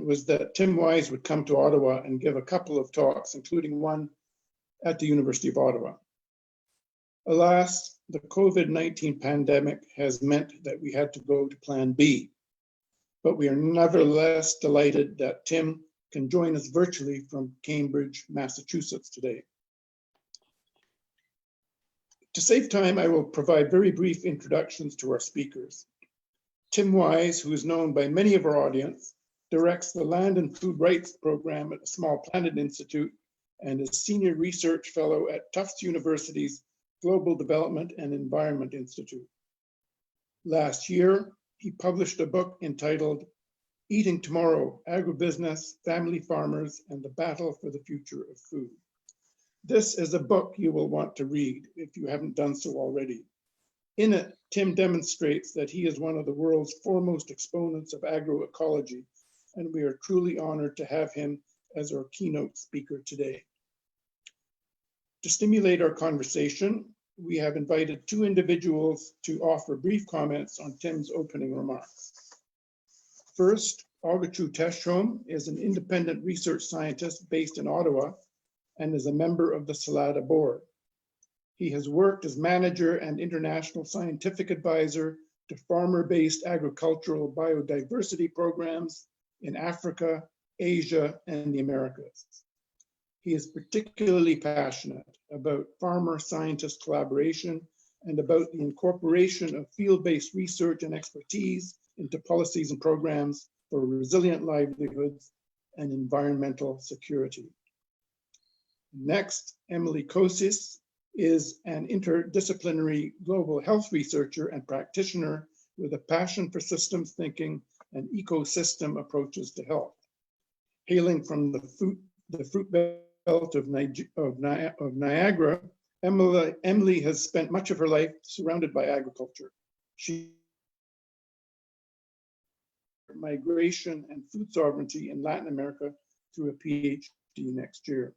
was that Tim Wise would come to Ottawa and give a couple of talks, including one at the University of Ottawa. Alas, the COVID-19 pandemic has meant that we had to go to Plan B, but we are nevertheless delighted that Tim can join us virtually from Cambridge, Massachusetts today. To save time, I will provide very brief introductions to our speakers. Tim Wise, who is known by many of our audience, directs the Land and Food Rights Program at the Small Planet Institute and is Senior Research Fellow at Tufts University's Global Development and Environment Institute. Last year, he published a book entitled Eating Tomorrow, Agribusiness, Family Farmers, and the Battle for the Future of Food. This is a book you will want to read if you haven't done so already. In it, Tim demonstrates that he is one of the world's foremost exponents of agroecology, and we are truly honored to have him as our keynote speaker today. To stimulate our conversation, we have invited two individuals to offer brief comments on Tim's opening remarks. First, Agachu Teshome is an independent research scientist based in Ottawa and is a member of the Salada board. He has worked as manager and international scientific advisor to farmer-based agricultural biodiversity programs in Africa, Asia, and the Americas. He is particularly passionate about farmer-scientist collaboration and about the incorporation of field-based research and expertise into policies and programs for resilient livelihoods and environmental security. Next, Emily Kosis is an interdisciplinary global health researcher and practitioner with a passion for systems thinking and ecosystem approaches to health. Hailing from the fruit belt of Niagara, Emily has spent much of her life surrounded by agriculture. She migration and food sovereignty in Latin America through a PhD next year.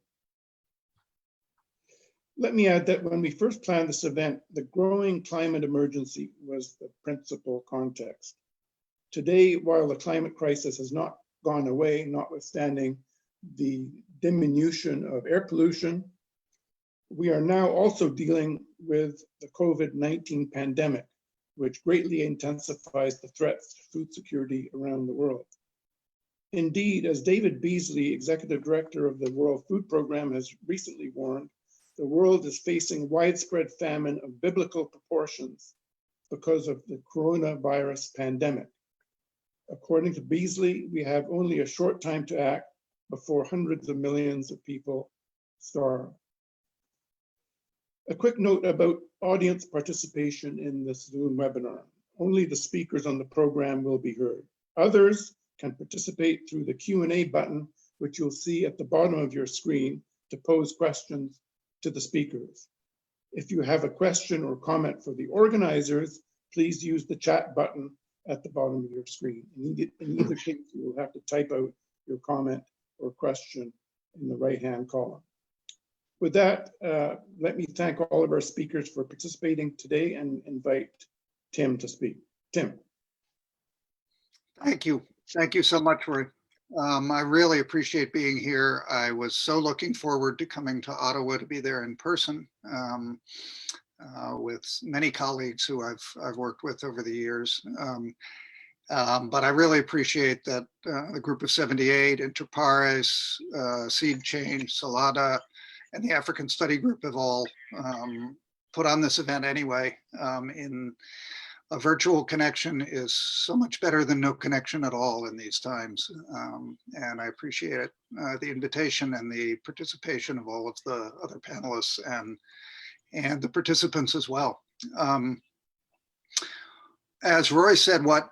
Let me add that when we first planned this event, the growing climate emergency was the principal context. Today, while the climate crisis has not gone away, notwithstanding the diminution of air pollution, we are now also dealing with the COVID-19 pandemic, which greatly intensifies the threats to food security around the world. Indeed, as David Beasley, executive director of the World Food Programme, has recently warned, the world is facing widespread famine of biblical proportions because of the coronavirus pandemic. According to Beasley, we have only a short time to act before hundreds of millions of people starve. A quick note about audience participation in this Zoom webinar. Only the speakers on the program will be heard. Others can participate through the Q&A button, which you'll see at the bottom of your screen, to pose questions to the speakers. If you have a question or comment for the organizers, please use the chat button at the bottom of your screen. In either case, you will have to type out your comment or question in the right-hand column. With that, let me thank all of our speakers for participating today and invite Tim to speak. Tim. Thank you. Thank you so much, Roy. I really appreciate being here. I was so looking forward to coming to Ottawa to be there in person with many colleagues who I've worked with over the years. But I really appreciate that the Group of 78, Interpares, Seed Change, Salada, and the African Study Group have all put on this event anyway. In a virtual connection is so much better than no connection at all in these times. And I appreciate it, the invitation and the participation of all of the other panelists and the participants as well. As Roy said, what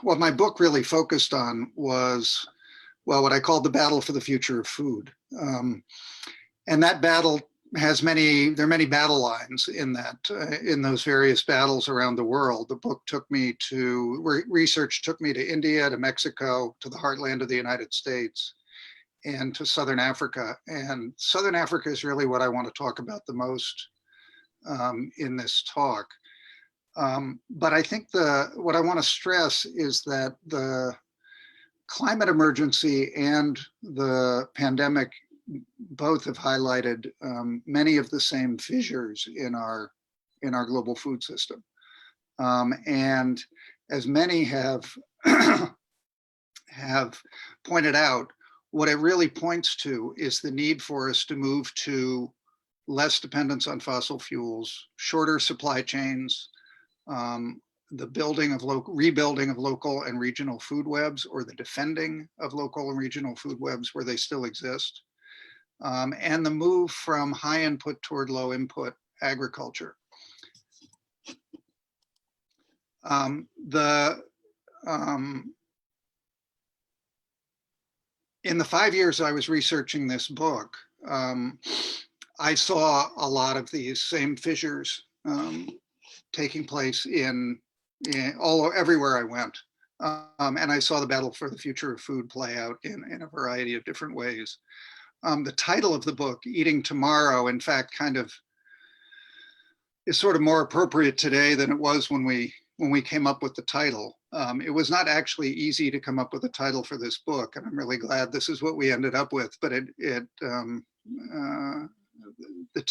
my book really focused on was, well, what I called the battle for the future of food. And that battle has there are many battle lines in that, in those various battles around the world. The book research took me to India, to Mexico, to the heartland of the United States, and to Southern Africa. And Southern Africa is really what I want to talk about the most in this talk. But I think what I want to stress is that the climate emergency and the pandemic both have highlighted many of the same fissures in our global food system. And as many have pointed out, what it really points to is the need for us to move to less dependence on fossil fuels, shorter supply chains, the rebuilding of local and regional food webs, or the defending of local and regional food webs where they still exist, and the move from high input toward low input agriculture. In the 5 years I was researching this book, I saw a lot of these same fissures taking place everywhere I went. And I saw the battle for the future of food play out in a variety of different ways. The title of the book, Eating Tomorrow, in fact, kind of is sort of more appropriate today than it was when we came up with the title. It was not actually easy to come up with a title for this book, and I'm really glad this is what we ended up with. But the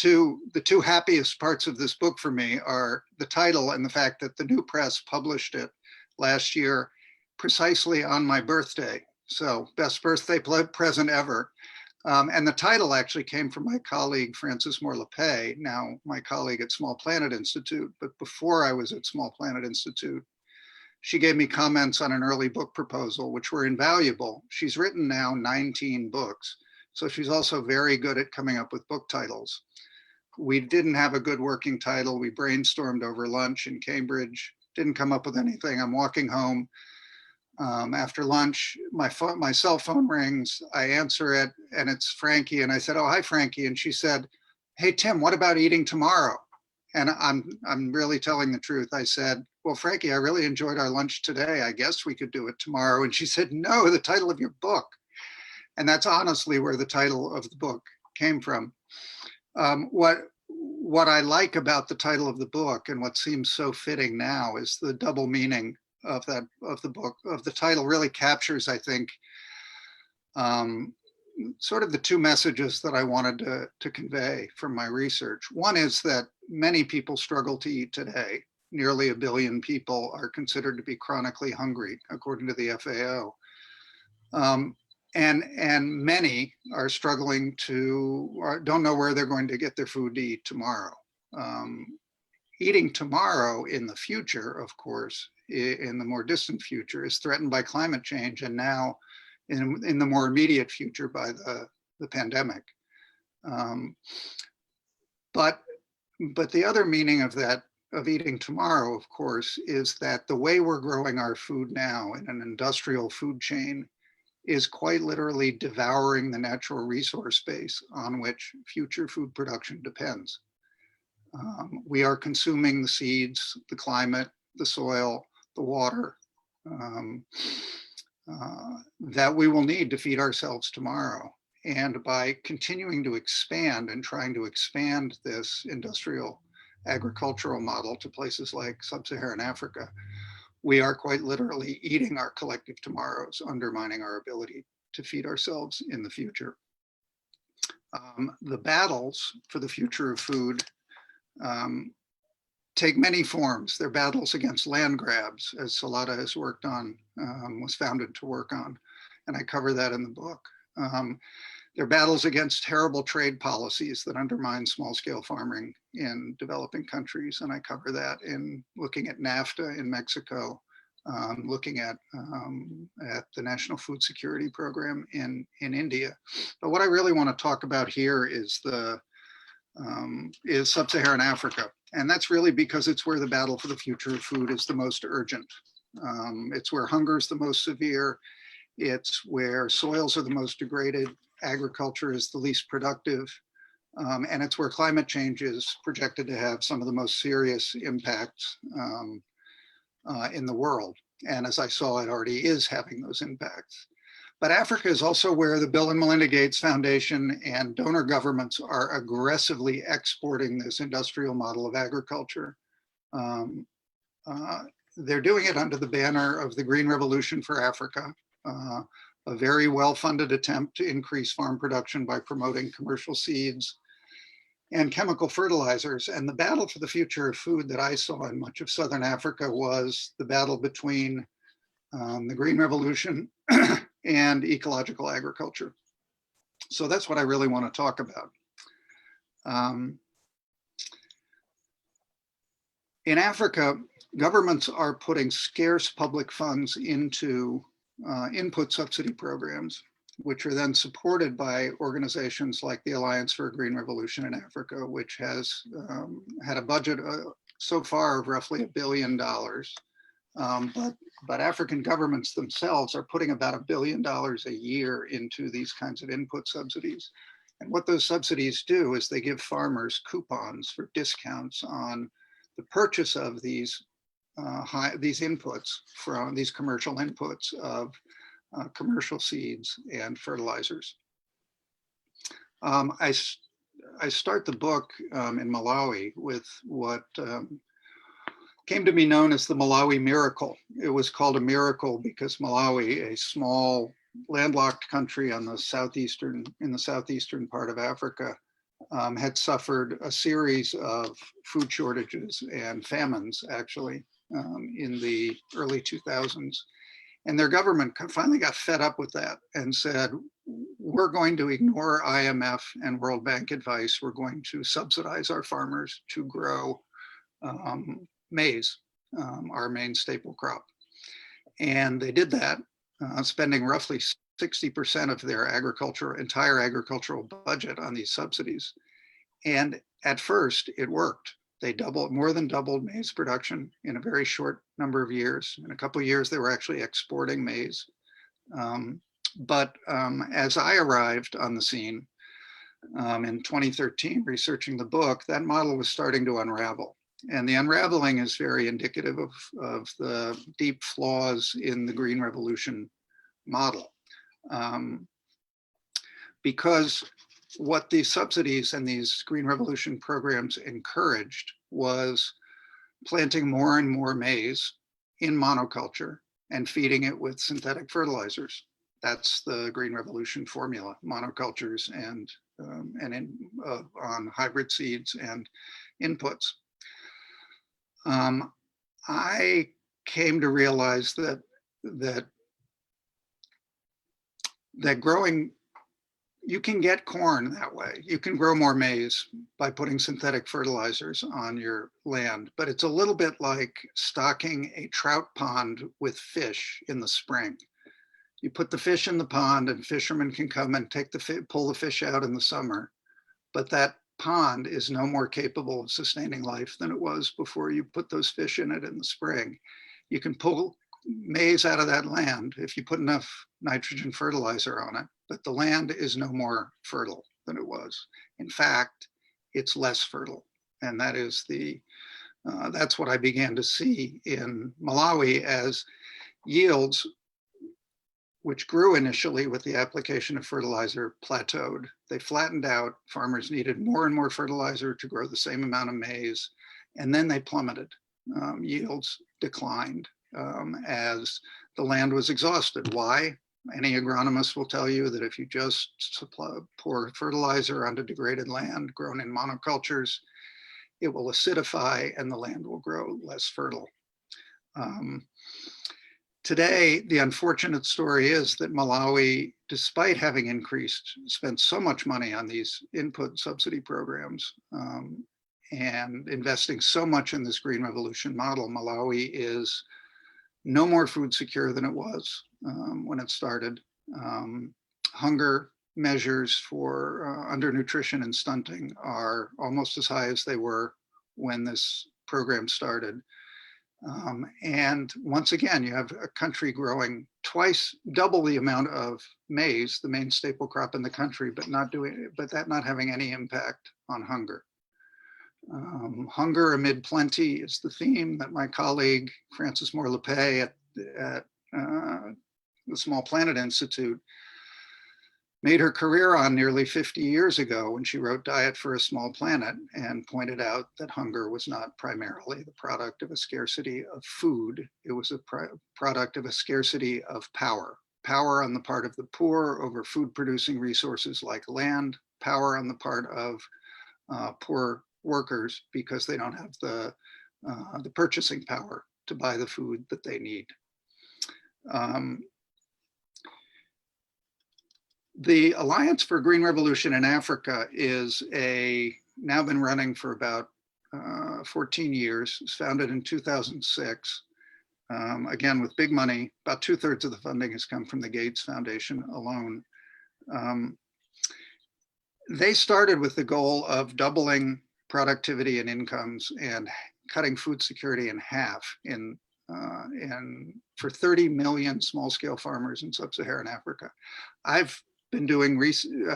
two happiest parts of this book for me are the title and the fact that the New Press published it last year, precisely on my birthday. So best birthday present ever. And the title actually came from my colleague, Frances Moore Lepay, now my colleague at Small Planet Institute. But before I was at Small Planet Institute, she gave me comments on an early book proposal, which were invaluable. She's written now 19 books. So she's also very good at coming up with book titles. We didn't have a good working title. We brainstormed over lunch in Cambridge, didn't come up with anything. I'm walking home. After lunch, my cell phone rings. I answer it, and it's Frankie. And I said, "Oh, hi, Frankie." And she said, "Hey, Tim, what about Eating Tomorrow?" And I'm really telling the truth. I said, "Well, Frankie, I really enjoyed our lunch today. I guess we could do it tomorrow." And she said, "No, the title of your book." And that's honestly where the title of the book came from. What I like about the title of the book, and what seems so fitting now, is the double meaning of the book. Of the title really captures, I think, sort of the two messages that I wanted to convey from my research. One is that many people struggle to eat today. Nearly 1 billion people are considered to be chronically hungry, according to the FAO. And many are struggling don't know where they're going to get their food to eat tomorrow. Eating tomorrow in the future, of course, in the more distant future, is threatened by climate change, and now in the more immediate future by the pandemic. But the other meaning of eating tomorrow, of course, is that the way we're growing our food now in an industrial food chain is quite literally devouring the natural resource base on which future food production depends. We are consuming the seeds, the climate, the soil, the water that we will need to feed ourselves tomorrow. And by continuing to expand and trying to expand this industrial agricultural model to places like Sub-Saharan Africa, we are quite literally eating our collective tomorrows, undermining our ability to feed ourselves in the future. The battles for the future of food take many forms. They're battles against land grabs, as Salada has worked on, was founded to work on, and I cover that in the book. They're battles against terrible trade policies that undermine small-scale farming in developing countries, and I cover that in looking at NAFTA in Mexico, looking at the National Food Security Program in India. But what I really want to talk about here is Sub-Saharan Africa, and that's really because it's where the battle for the future of food is the most urgent. It's where hunger is the most severe. It's where soils are the most degraded, agriculture is the least productive, and it's where climate change is projected to have some of the most serious impacts in the world. And as I saw, it already is having those impacts. But Africa is also where the Bill and Melinda Gates Foundation and donor governments are aggressively exporting this industrial model of agriculture. They're doing it under the banner of the Green Revolution for Africa, a very well-funded attempt to increase farm production by promoting commercial seeds and chemical fertilizers. And the battle for the future of food that I saw in much of Southern Africa was the battle between the Green Revolution and ecological agriculture. So that's what I really want to talk about. In Africa, governments are putting scarce public funds into input subsidy programs, which are then supported by organizations like the Alliance for a Green Revolution in Africa, which has had a budget so far of roughly $1 billion. But African governments themselves are putting about $1 billion a year into these kinds of input subsidies. And what those subsidies do is they give farmers coupons for discounts on the purchase of these inputs, from these commercial inputs of commercial seeds and fertilizers. I start the book in Malawi with what came to be known as the Malawi Miracle. It was called a miracle because Malawi, a small landlocked country on the southeastern part of Africa, had suffered a series of food shortages and famines, actually, in the early 2000s. And their government finally got fed up with that and said, we're going to ignore IMF and World Bank advice. We're going to subsidize our farmers to grow maize, our main staple crop. And they did that, spending roughly 60% of their entire agricultural budget on these subsidies. And at first it worked. They more than doubled maize production in a very short number of years. In a couple of years, they were actually exporting maize. But as I arrived on the scene in 2013, researching the book, that model was starting to unravel. And the unraveling is very indicative of the deep flaws in the Green Revolution model. Because what these subsidies and these Green Revolution programs encouraged was planting more and more maize in monoculture and feeding it with synthetic fertilizers. That's the Green Revolution formula: monocultures and on hybrid seeds and inputs. I came to realize that growing, you can get corn that way. You can grow more maize by putting synthetic fertilizers on your land, but it's a little bit like stocking a trout pond with fish in the spring. You put the fish in the pond and fishermen can come and pull the fish out in the summer, but that pond is no more capable of sustaining life than it was before you put those fish in it in the spring. You can pull maize out of that land if you put enough nitrogen fertilizer on it, but the land is no more fertile than it was. In fact, it's less fertile. And that is that's what I began to see in Malawi as yields, which grew initially with the application of fertilizer, plateaued. They flattened out. Farmers needed more and more fertilizer to grow the same amount of maize. And then they plummeted. Yields declined as the land was exhausted. Why? Any agronomist will tell you that if you just pour fertilizer onto degraded land grown in monocultures, it will acidify and the land will grow less fertile. Today, the unfortunate story is that Malawi, despite having spent so much money on these input subsidy programs and investing so much in this Green Revolution model, Malawi is no more food secure than it was when it started. Hunger measures for undernutrition and stunting are almost as high as they were when this program started. And once again, you have a country growing double the amount of maize, the main staple crop in the country, but that not having any impact on hunger. Hunger amid plenty is the theme that my colleague Frances Moore Lepay at the Small Planet Institute made her career on nearly 50 years ago when she wrote Diet for a Small Planet and pointed out that hunger was not primarily the product of a scarcity of food. It was a product of a scarcity of power. power on the part of the poor over food producing resources like land, power on the part of poor workers because they don't have the purchasing power to buy the food that they need. The Alliance for a Green Revolution in Africa is now been running for about 14 years. It was founded in 2006. Again, with big money. About 2/3 of the funding has come from the Gates Foundation alone. They started with the goal of doubling productivity and incomes and cutting food security in half for 30 million small-scale farmers in Sub-Saharan Africa. I've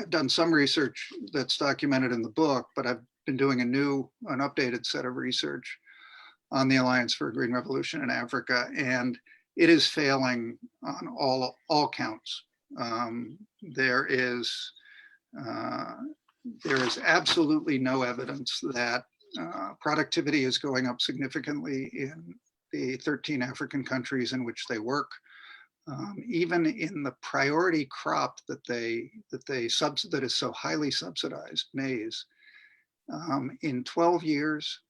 done some research that's documented in the book, but I've been doing an updated set of research on the Alliance for a Green Revolution in Africa, and it is failing on all counts. There is absolutely no evidence that productivity is going up significantly in the 13 African countries in which they work. Even in the priority crop that is so highly subsidized, maize, in 12 years,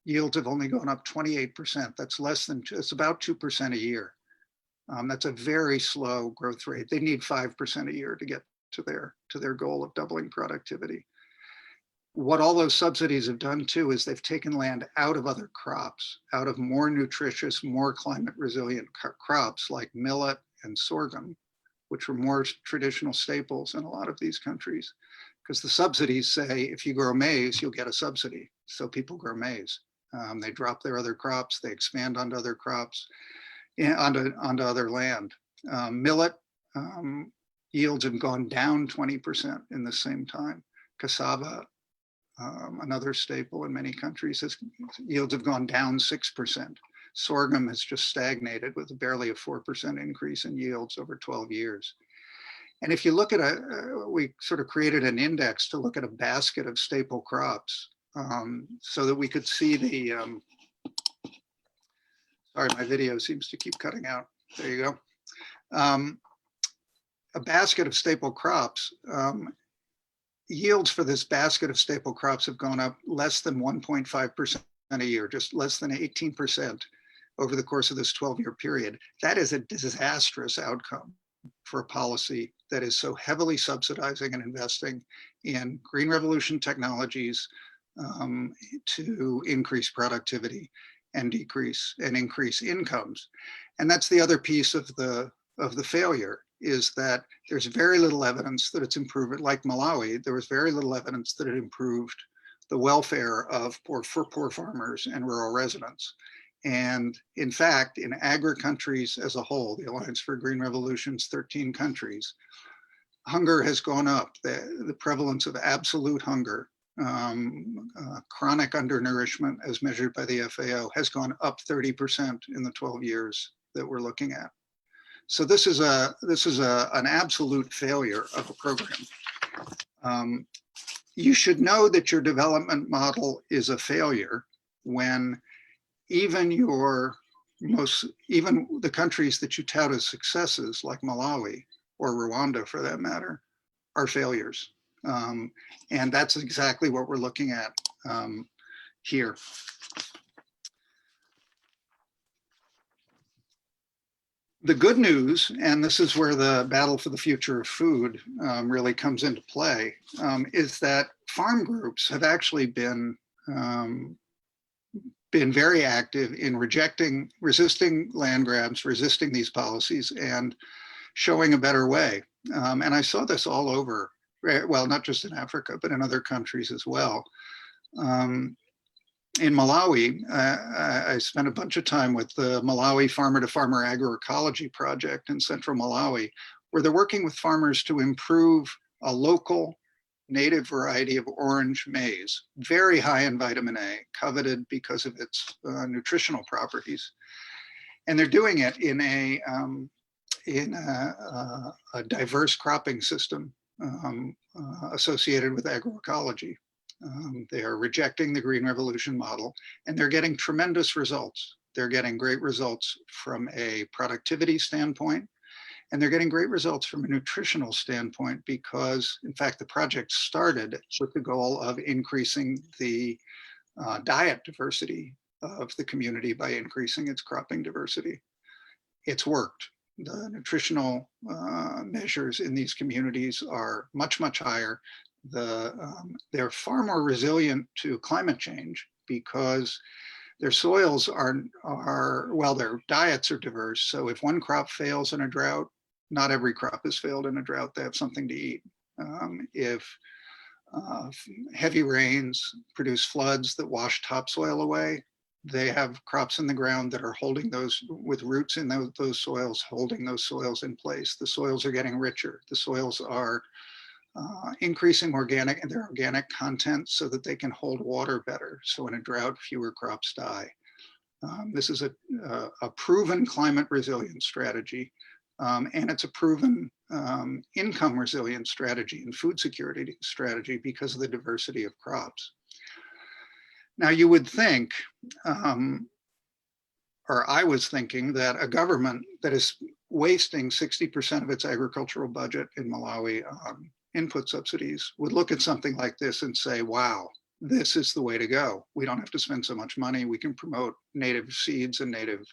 yields have only gone up 28%. It's about 2% a year. That's a very slow growth rate. They need 5% a year to get to their goal of doubling productivity. What all those subsidies have done too is they've taken land out of other crops, out of more nutritious, more climate resilient crops like millet and sorghum, which were more traditional staples in a lot of these countries. Because the subsidies say, if you grow maize, you'll get a subsidy. So people grow maize. They drop their other crops, they expand onto other crops, onto other land. Millet yields have gone down 20% in the same time. Cassava, another staple in many countries, yields have gone down 6%. Sorghum has just stagnated with barely a 4% increase in yields over 12 years. And if you look at we sort of created an index to look at a basket of staple crops so that we could see sorry, my video seems to keep cutting out. There you go. A basket of staple crops, yields for this basket of staple crops have gone up less than 1.5% a year, just less than 18% over the course of this 12-year period. That is a disastrous outcome for a policy that is so heavily subsidizing and investing in green revolution technologies to increase productivity and increase incomes. And that's the other piece of the failure, is that there's very little evidence that it's improved. Like Malawi, there was very little evidence that it improved the welfare for poor farmers and rural residents. And in fact, in agri-countries as a whole, the Alliance for Green Revolution's 13 countries, hunger has gone up. The prevalence of absolute hunger, chronic undernourishment as measured by the FAO, has gone up 30% in the 12 years that we're looking at. So this is an absolute failure of a program. You should know that your development model is a failure when even the countries that you tout as successes, like Malawi or Rwanda for that matter, are failures. And that's exactly what we're looking at here. The good news, and this is where the battle for the future of food really comes into play, is that farm groups have actually been very active in resisting land grabs, resisting these policies, and showing a better way. And I saw this all over, well, not just in Africa, but in other countries as well. In Malawi, I spent a bunch of time with the Malawi Farmer-to-Farmer Agroecology Project in central Malawi, where they're working with farmers to improve a local native variety of orange maize, very high in vitamin A, coveted because of its nutritional properties. And they're doing it in a diverse cropping system associated with agroecology. They are rejecting the Green Revolution model, and they're getting tremendous results. They're getting great results from a productivity standpoint. And they're getting great results from a nutritional standpoint because, in fact, the project started with the goal of increasing the diet diversity of the community by increasing its cropping diversity. It's worked. The nutritional measures in these communities are much, much higher. They're far more resilient to climate change because their soils well, their diets are diverse. So if one crop fails in a drought, not every crop has failed in a drought. They have something to eat. If heavy rains produce floods that wash topsoil away, they have crops in the ground that are holding those with roots in those soils, holding those soils in place. The soils are getting richer. The soils are increasing their organic content so that they can hold water better. So in a drought, fewer crops die. This is a proven climate resilience strategy, and it's a proven income resilience strategy and food security strategy because of the diversity of crops. Now you would think, or I was thinking, that a government that is wasting 60% of its agricultural budget in Malawi on input subsidies would look at something like this and say, wow, this is the way to go. We don't have to spend so much money. We can promote native seeds and native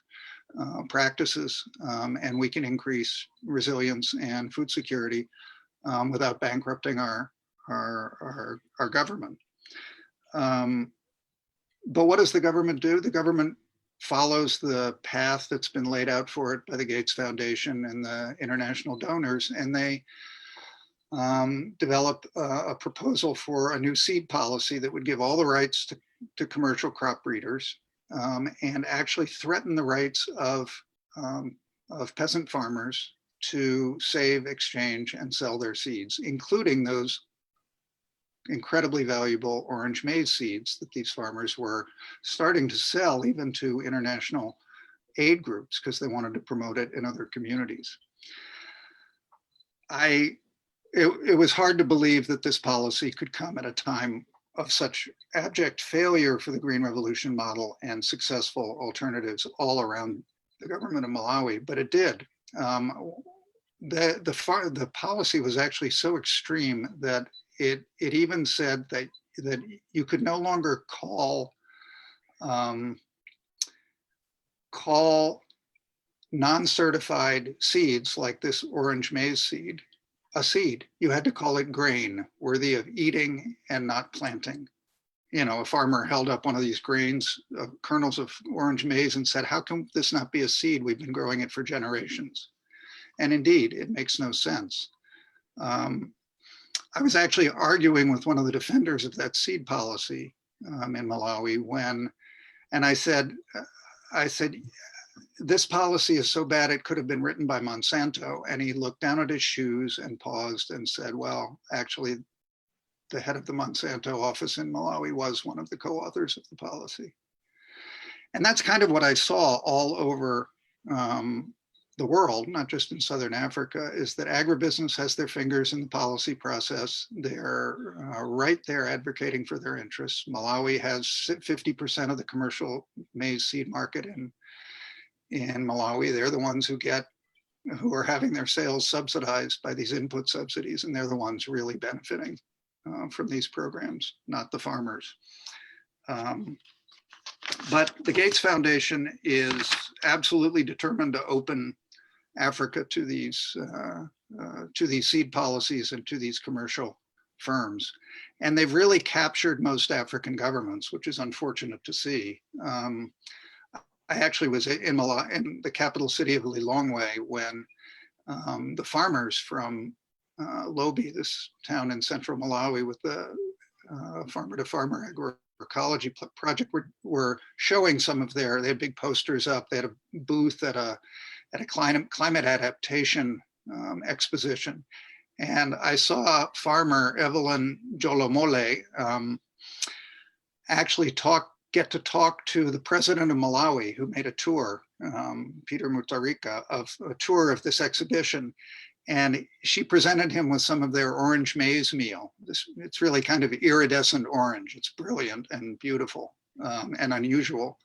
practices, and we can increase resilience and food security without bankrupting our government. But what does the government do? The government follows the path that's been laid out for it by the Gates Foundation and the international donors, and they develop a proposal for a new seed policy that would give all the rights to commercial crop breeders and actually threaten the rights of peasant farmers to save, exchange, and sell their seeds, including those incredibly valuable orange maize seeds that these farmers were starting to sell even to international aid groups because they wanted to promote it in other communities. It was hard to believe that this policy could come at a time of such abject failure for the Green Revolution model and successful alternatives all around the government of Malawi, but it did. The policy was actually so extreme that it even said that you could no longer call non-certified seeds like this orange maize seed a seed. You had to call it grain, worthy of eating and not planting. You know, a farmer held up one of these grains, kernels of orange maize, and said, how can this not be a seed? We've been growing it for generations. And indeed, it makes no sense. I was actually arguing with one of the defenders of that seed policy in Malawi and I said, this policy is so bad it could have been written by Monsanto. And he looked down at his shoes and paused and said, well, actually, the head of the Monsanto office in Malawi was one of the co-authors of the policy. And that's kind of what I saw all over the world, not just in Southern Africa, is that agribusiness has their fingers in the policy process. They're right there advocating for their interests. Malawi has 50% of the commercial maize seed market in Malawi. They're the ones who are having their sales subsidized by these input subsidies, and they're the ones really benefiting from these programs, not the farmers. But the Gates Foundation is absolutely determined to open Africa to these seed policies and to these commercial firms. And they've really captured most African governments, which is unfortunate to see. I actually was in the capital city of Lilongwe when the farmers from Lobi, this town in central Malawi with the farmer-to-farmer agroecology project, were showing some of they had big posters up. They had a booth at a climate adaptation exposition. And I saw farmer Evelyn Jolomole actually get to talk to the president of Malawi, who made a tour, Peter Mutharika, of a tour of this exhibition. And she presented him with some of their orange maize meal. It's really kind of iridescent orange. It's brilliant and beautiful and unusual.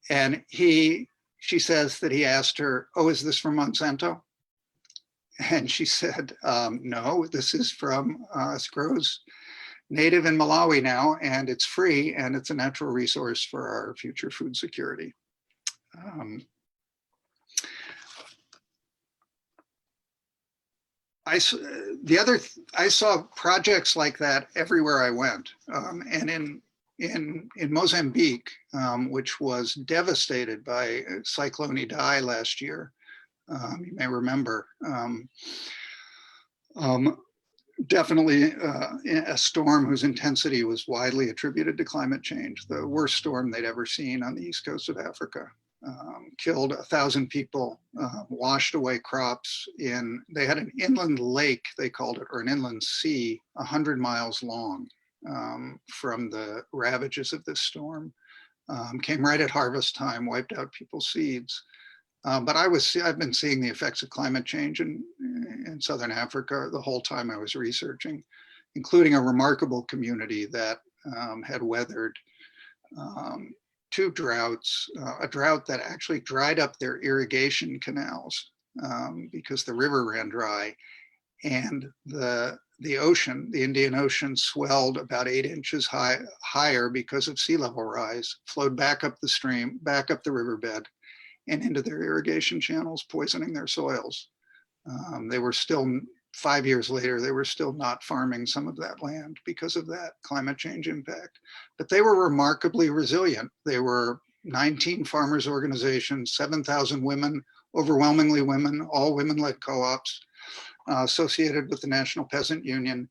And she says that he asked her, oh, is this from Monsanto? And she said, no, this is from, it grows native in Malawi now, and it's free, and it's a natural resource for our future food security. I saw projects like that everywhere I went, and in Mozambique, which was devastated by Cyclone Idai last year, you may remember. Definitely a storm whose intensity was widely attributed to climate change, the worst storm they'd ever seen on the east coast of Africa. Killed 1,000 people, washed away crops they had an inland lake, they called it, or an inland sea, 100 miles long from the ravages of this storm. Came right at harvest time, wiped out people's seeds. But I've been seeing the effects of climate change in Southern Africa the whole time I was researching, including a remarkable community that had weathered 2 droughts, a drought that actually dried up their irrigation canals because the river ran dry, and the ocean, the Indian Ocean, swelled about 8 inches higher because of sea level rise, flowed back up the stream, back up the riverbed, and into their irrigation channels, poisoning their soils. They were still, 5 years later, they were still not farming some of that land because of that climate change impact. But they were remarkably resilient. They were 19 farmers organizations, 7,000 women, overwhelmingly women, all women-led co-ops associated with the National Peasant Union.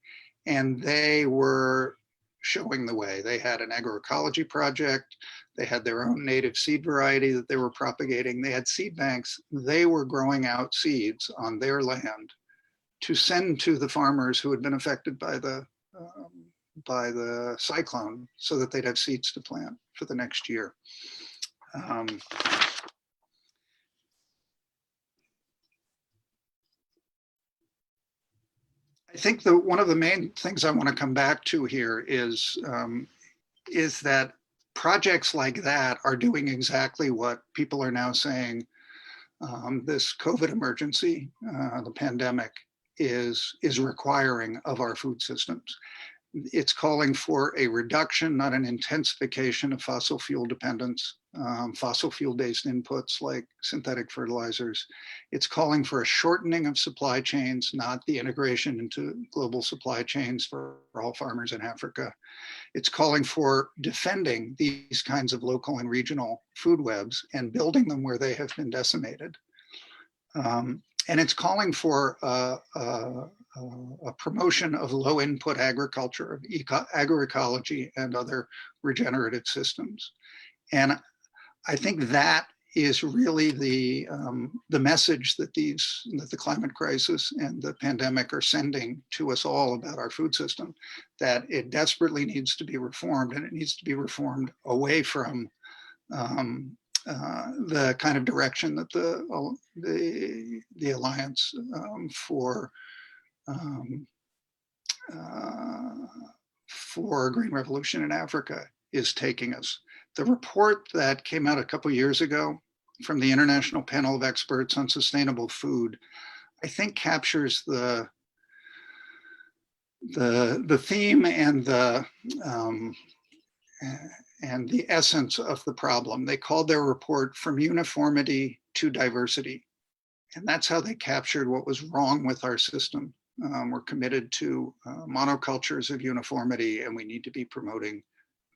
And they were showing the way. They had an agroecology project. They had their own native seed variety that they were propagating. They had seed banks. They were growing out seeds on their land to send to the farmers who had been affected by the cyclone, so that they'd have seeds to plant for the next year. I think one of the main things I want to come back to here is that projects like that are doing exactly what people are now saying this COVID emergency, the pandemic, is requiring of our food systems. It's calling for a reduction, not an intensification of fossil fuel dependence, fossil fuel-based inputs like synthetic fertilizers. It's calling for a shortening of supply chains, not the integration into global supply chains for all farmers in Africa. It's calling for defending these kinds of local and regional food webs and building them where they have been decimated. And it's calling for a promotion of low input agriculture, of agroecology and other regenerative systems. And I think that is really the message that the climate crisis and the pandemic are sending to us all about our food system, that it desperately needs to be reformed, and it needs to be reformed away from the kind of direction that the Alliance for a Green Revolution in Africa is taking us. The report that came out a couple years ago from the International Panel of Experts on Sustainable Food, I think captures the theme and the essence of the problem. They called their report From Uniformity to Diversity. And that's how they captured what was wrong with our system. We're committed to monocultures of uniformity, and we need to be promoting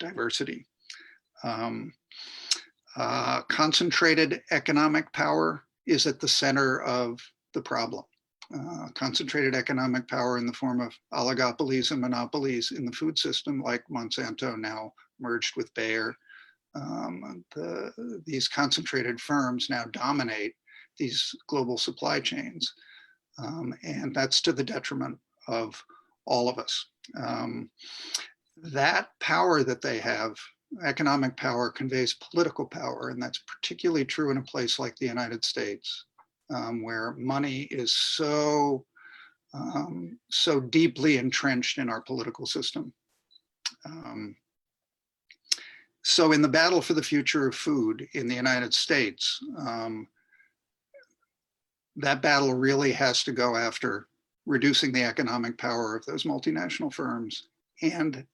diversity. Concentrated economic power is at the center of the problem. Concentrated economic power in the form of oligopolies and monopolies in the food system, like Monsanto now merged with Bayer. These concentrated firms now dominate these global supply chains. And that's to the detriment of all of us. That power that they have, economic power, conveys political power, and that's particularly true in a place like the United States, where money is so deeply entrenched in our political system. So in the battle for the future of food in the United States, that battle really has to go after reducing the economic power of those multinational firms and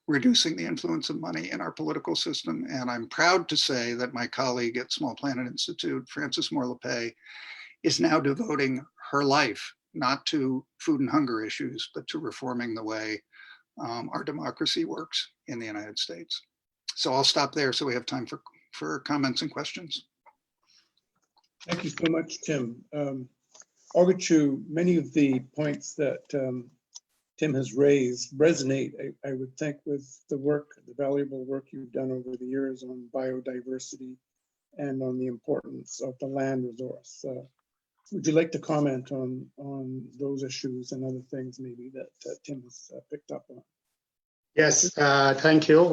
reducing the influence of money in our political system. And I'm proud to say that my colleague at Small Planet Institute, Frances Moore Lepay, is now devoting her life not to food and hunger issues, but to reforming the way our democracy works in the United States. So I'll stop there so we have time for comments and questions. Thank you so much, Tim. Ogechu, many of the points that Tim has raised resonate, I would think, with the work, the valuable work you've done over the years on biodiversity and on the importance of the land resource. Would you like to comment on those issues and other things maybe that Tim has picked up on? Yes, thank you.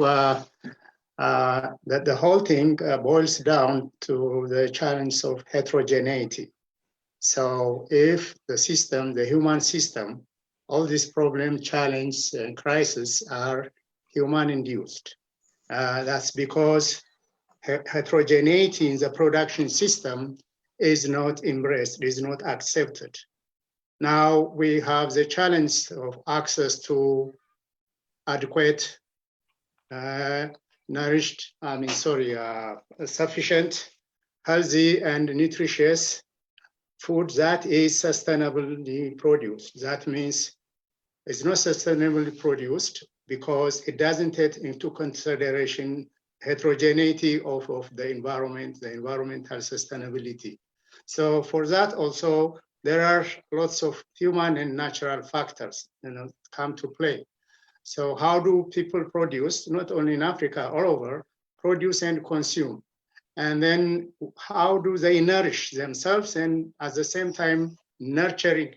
The whole thing boils down to the challenge of heterogeneity. So if the system, the human system, all these problems, challenges, and crises are human-induced. That's because heterogeneity in the production system is not embraced, is not accepted. Now we have the challenge of access to adequate, sufficient, healthy, and nutritious food that is sustainably produced. That means it's not sustainably produced because it doesn't take into consideration heterogeneity of the environment, the environmental sustainability. So for that also, there are lots of human and natural factors come to play. So how do people produce, not only in Africa, all over, produce and consume? And then how do they nourish themselves and at the same time nurturing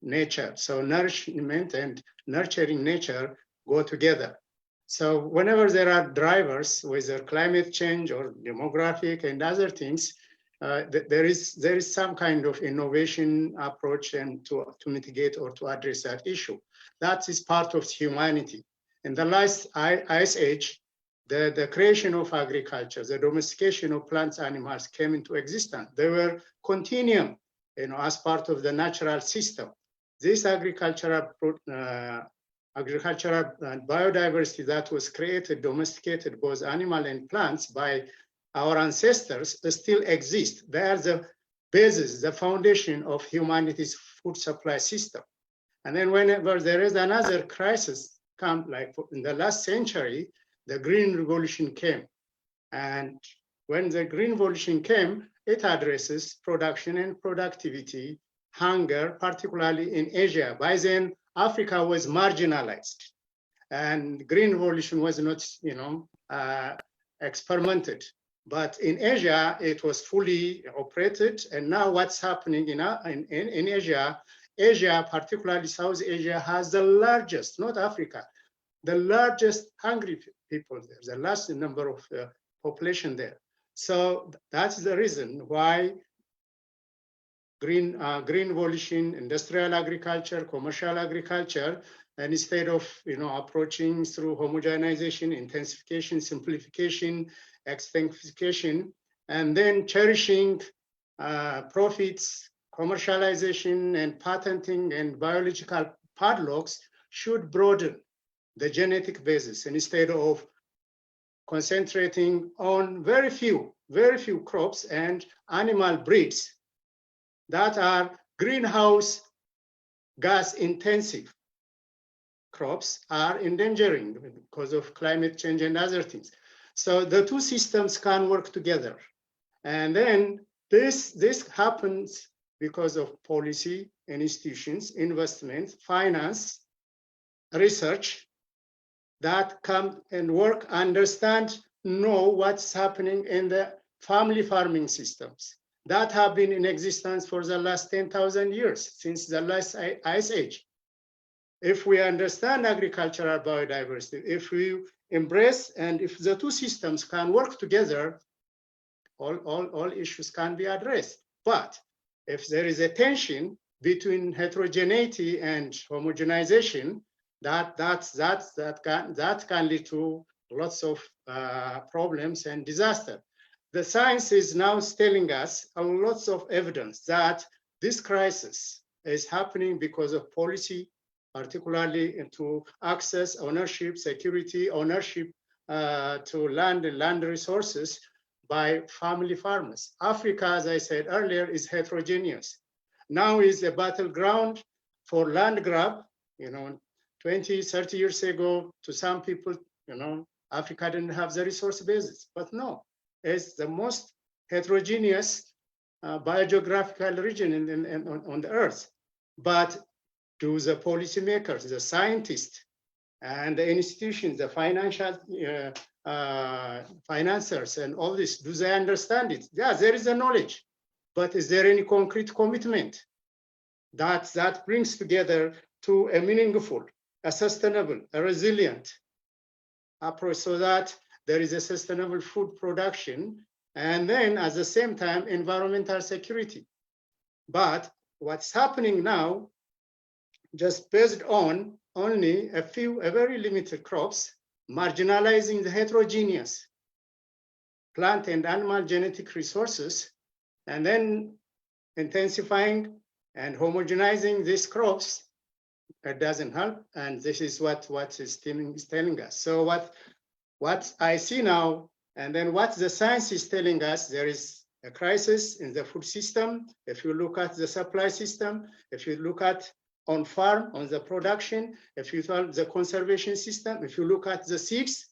nature? So nourishment and nurturing nature go together. So whenever there are drivers, whether climate change or demographic and other things, there is some kind of innovation approach and to mitigate or to address that issue. That is part of humanity. In the last ice age, the creation of agriculture, the domestication of plants, animals came into existence. They were continuum, as part of the natural system. This agricultural biodiversity that was created, domesticated, both animal and plants by our ancestors still exist. They are the basis, the foundation of humanity's food supply system. And then whenever there is another crisis come, like in the last century, the Green Revolution came. And when the Green Revolution came, it addresses production and productivity, hunger, particularly in Asia. By then, Africa was marginalized. And Green Revolution was not, experimented. But in Asia, it was fully operated. And now what's happening in Asia, particularly South Asia, has the largest, not Africa, the largest hungry people there, the largest number of population there. So that's the reason why green revolution, industrial agriculture, commercial agriculture, and instead of approaching through homogenization, intensification, simplification, extensification, and then cherishing profits, commercialization and patenting and biological padlocks should broaden the genetic basis. And instead of concentrating on very few crops and animal breeds that are greenhouse gas intensive crops are endangering because of climate change and other things. So the two systems can work together. And then this happens because of policy and institutions, investment, finance, research that come and work, understand, know what's happening in the family farming systems that have been in existence for the last 10,000 years, since the last ice age. If we understand agricultural biodiversity, if we embrace, and if the two systems can work together, all issues can be addressed. But if there is a tension between heterogeneity and homogenization, that can lead to lots of problems and disaster. The science is now telling us lots of evidence that this crisis is happening because of policy, particularly into access, ownership, security, ownership to land and land resources by family farmers. Africa, as I said earlier, is heterogeneous. Now is a battleground for land grab. 20, 30 years ago, to some people, Africa didn't have the resource basis, but no, it's the most heterogeneous biogeographical region on the earth. But to the policymakers, the scientists, and the institutions, the financial financiers, and all this, do they understand it? Yeah, there is a knowledge, but is there any concrete commitment that brings together to a meaningful, a sustainable, a resilient approach, so that there is a sustainable food production, and then at the same time, environmental security? But what's happening now, just based on only a very limited crops, marginalizing the heterogeneous plant and animal genetic resources, and then intensifying and homogenizing these crops, it doesn't help. And this is what is telling us. So what I see now, and then what the science is telling us, there is a crisis in the food system. If you look at the supply system, if you look at on farm, on the production, if you look at the conservation system, if you look at the seeds,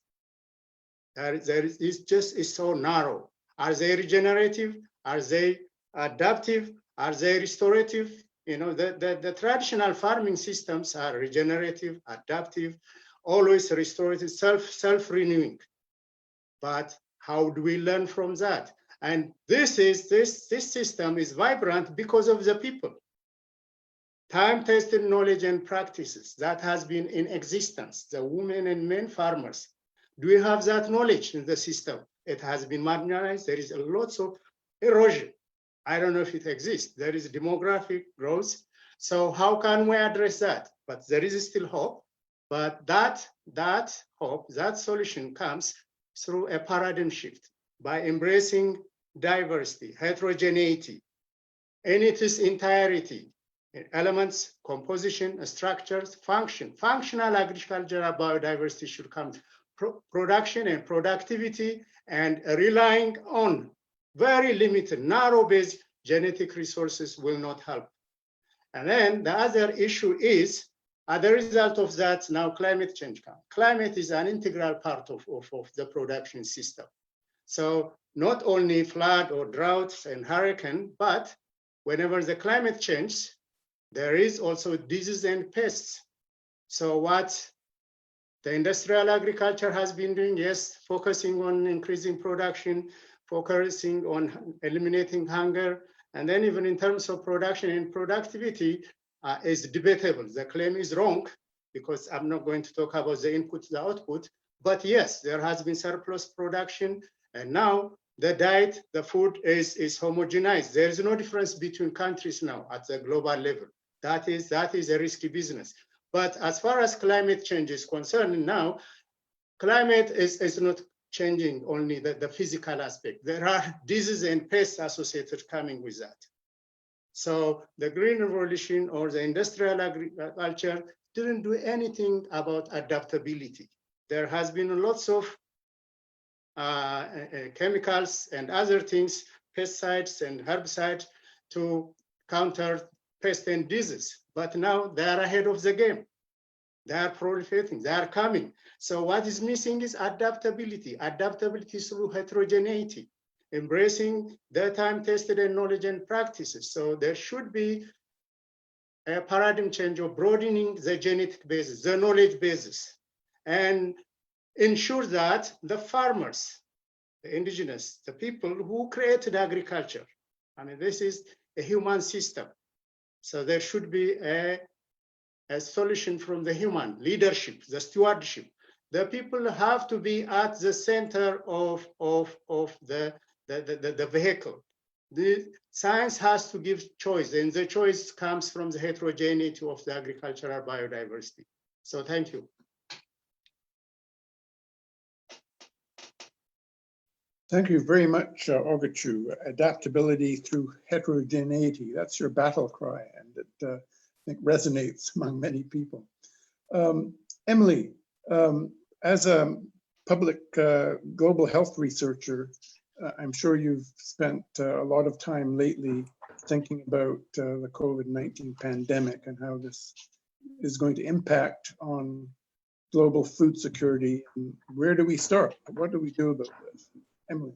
it's so narrow. Are they regenerative? Are they adaptive? Are they restorative? The traditional farming systems are regenerative, adaptive, always restorative, self-renewing. But how do we learn from that? And this system is vibrant because of the people. Time-tested knowledge and practices that has been in existence, the women and men farmers. Do we have that knowledge in the system? It has been marginalized. There is a lot of erosion. I don't know if it exists. There is demographic growth. So how can we address that? But there is still hope. But that hope, that solution comes through a paradigm shift by embracing diversity, heterogeneity in its entirety. Elements, composition, structures, function. Functional agricultural biodiversity should come. Production and productivity, and relying on very limited, narrow-based genetic resources will not help. And then the other issue is, as a result of that, now climate change comes. Climate is an integral part of the production system. So not only flood or droughts and hurricane, but whenever the climate changes, there is also disease and pests. So what the industrial agriculture has been doing, yes, focusing on increasing production, focusing on eliminating hunger, and then even in terms of production and productivity is debatable. The claim is wrong, because I'm not going to talk about the input, the output, but yes, there has been surplus production, and now the diet, the food is homogenized. There is no difference between countries now at the global level. That is a risky business. But as far as climate change is concerned now, climate is not changing only the physical aspect. There are diseases and pests associated coming with that. So the Green Revolution or the industrial agriculture didn't do anything about adaptability. There has been lots of chemicals and other things, pesticides and herbicides to counter pest and disease. But now they are ahead of the game. They are proliferating, they are coming. So what is missing is adaptability. Adaptability through heterogeneity, embracing the time-tested and knowledge and practices. So there should be a paradigm change of broadening the genetic basis, the knowledge basis, and ensure that the farmers, the indigenous, the people who created agriculture, I mean, this is a human system. So there should be a solution from the human leadership, the stewardship. The people have to be at the center of the vehicle. The science has to give choice, and the choice comes from the heterogeneity of the agricultural biodiversity. So thank you. Thank you very much, Ogachu. Adaptability through heterogeneity. That's your battle cry, and it I think resonates among many people. Emily, as a public global health researcher, I'm sure you've spent a lot of time lately thinking about the COVID-19 pandemic and how this is going to impact on global food security. And where do we start? What do we do about this? Emily.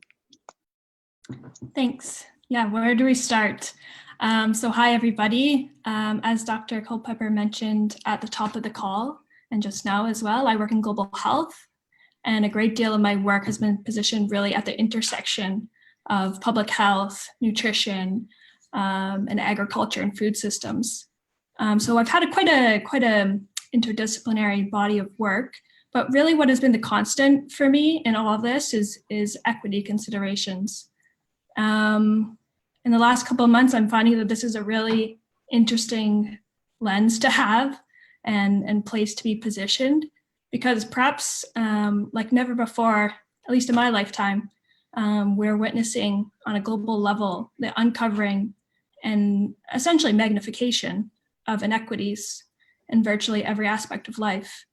Thanks. Yeah, where do we start? So hi, everybody. As Dr. Culpepper mentioned at the top of the call, and just now as well, I work in global health, and a great deal of my work has been positioned really at the intersection of public health, nutrition, and agriculture and food systems. So I've had quite a interdisciplinary body of work, but really what has been the constant for me in all of this is equity considerations. In the last couple of months, I'm finding that this is a really interesting lens to have and place to be positioned, because perhaps like never before, at least in my lifetime, we're witnessing on a global level the uncovering and essentially magnification of inequities in virtually every aspect of life.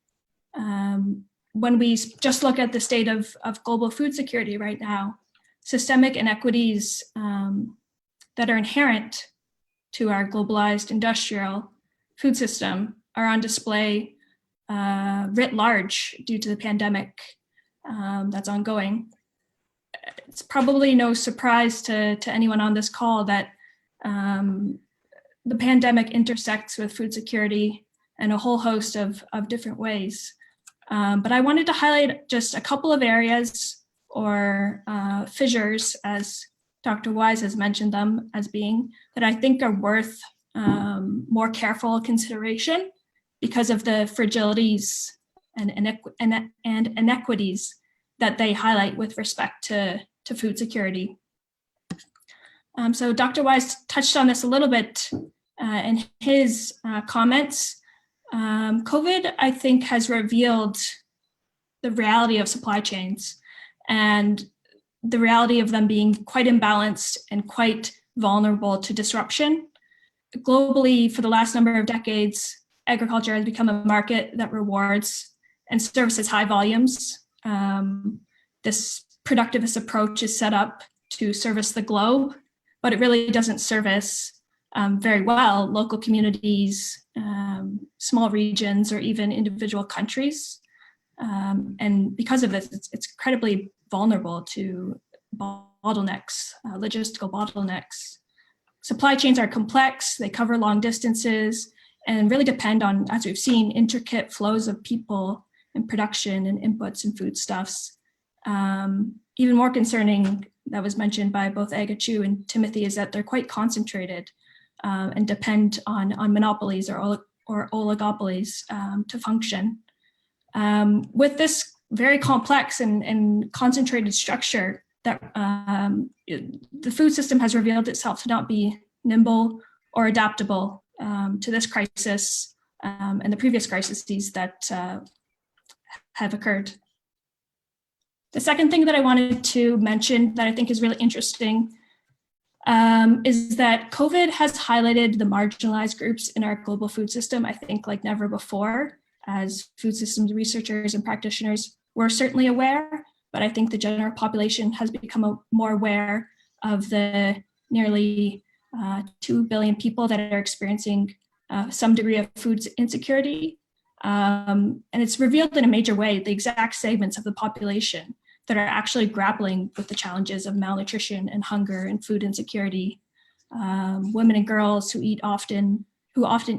When we just look at the state of global food security right now, systemic inequities that are inherent to our globalized industrial food system are on display writ large due to the pandemic that's ongoing. It's probably no surprise to anyone on this call that the pandemic intersects with food security in a whole host of different ways. But I wanted to highlight just a couple of areas or fissures, as Dr. Wise has mentioned them as being, that I think are worth more careful consideration because of the fragilities and inequities that they highlight with respect to food security. So Dr. Wise touched on this a little bit in his comments. COVID, I think, has revealed the reality of supply chains and the reality of them being quite imbalanced and quite vulnerable to disruption. Globally, for the last number of decades, agriculture has become a market that rewards and services high volumes. This productivist approach is set up to service the globe, but it really doesn't service very well local communities, small regions, or even individual countries. And because of this, it's incredibly vulnerable to bottlenecks, logistical bottlenecks. Supply chains are complex, they cover long distances, and really depend on, as we've seen, intricate flows of people and production and inputs and foodstuffs. Even more concerning, that was mentioned by both Agachu and Timothy, is that they're quite concentrated and depend on monopolies or oligopolies to function. With this very complex and concentrated structure, that the food system has revealed itself to not be nimble or adaptable to this crisis and the previous crises that have occurred. The second thing that I wanted to mention that I think is really interesting is that COVID has highlighted the marginalized groups in our global food system, I think like never before. As food systems researchers and practitioners, we're certainly aware, but I think the general population has become more aware of the nearly 2 billion people that are experiencing some degree of food insecurity. And it's revealed in a major way the exact segments of the population that are actually grappling with the challenges of malnutrition and hunger and food insecurity. Women and girls who often